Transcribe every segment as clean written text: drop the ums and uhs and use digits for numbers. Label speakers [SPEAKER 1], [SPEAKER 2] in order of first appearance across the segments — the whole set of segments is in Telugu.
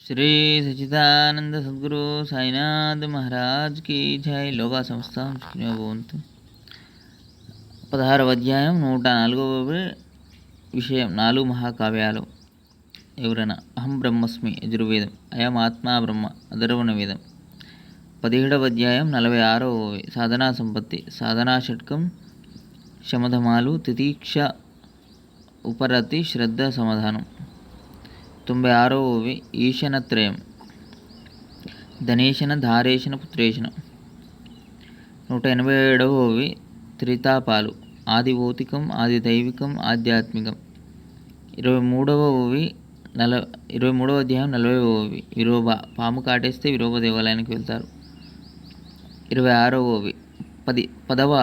[SPEAKER 1] శ్రీ సచిదానంద సద్గురు సాయినాథ్ మహారాజ్ కి జై. లోకా సంస్థ భవంతు. 16వ అధ్యాయం 104వ విషయం. 4 మహాకావ్యాలు. ఎవరైనా అహం బ్రహ్మస్మి యజుర్వేదం, అయం ఆత్మా బ్రహ్మ అధర్వణ వేదం. 17వ అధ్యాయం 46వ సాధనా సంపత్తి. సాధనా షట్కం శమధమాలు, తితీక్ష, ఉపరతి, శ్రద్ధ, సమాధానం. 96వ ఈశనత్రయం, ధనేశన, ధారేశన, పుత్రేశన. 187వ త్రితాపాలు, ఆది భౌతికం, ఆది దైవికం, ఆధ్యాత్మికం. 23వ అధ్యాయం 40వ విరోబ, పాము కాటేస్తే విరోబ దేవాలయానికి వెళ్తారు. 26వ 10వ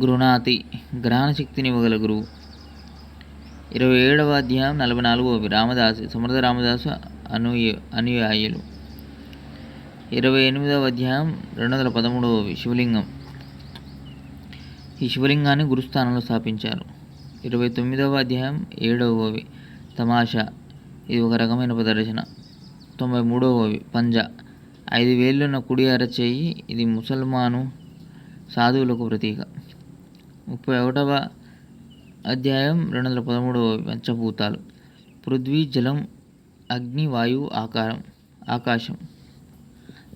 [SPEAKER 1] గృహణాతి, గ్రహణ శక్తిని ఇవ్వగల గురువు. 27వ అధ్యాయం 44వ రామదాసు, సమర్థ రామదాసు అనుయాయులు. 28వ అధ్యాయం 213వ శివలింగం, ఈ శివలింగాన్ని గురుస్థానంలో స్థాపించారు. 29వ అధ్యాయం 7వ తమాషా, ఇది ఒక రకమైన ప్రదర్శన. 93వ పంజా, 5 వేళ్ళున్న కుడి అరచేయి, ఇది ముసల్మాను సాధువులకు ప్రతీక. 31వ అధ్యాయం 213వ పంచభూతాలు, పృథ్వీ, జలం, అగ్ని, వాయువు, ఆకాశం.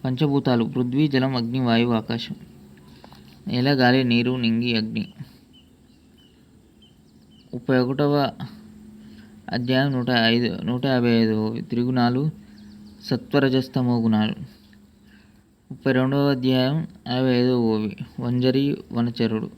[SPEAKER 1] పంచభూతాలు పృథ్వీ, జలం, అగ్ని, వాయువు, ఆకాశం. నేల, గాలి, నీరు, నింగి, అగ్ని. 31వ అధ్యాయం 155వ త్రిగుణాలు, సత్వరజస్తమో గుణాలు. 32వ అధ్యాయం 45వ వంజరి, వనచరుడు.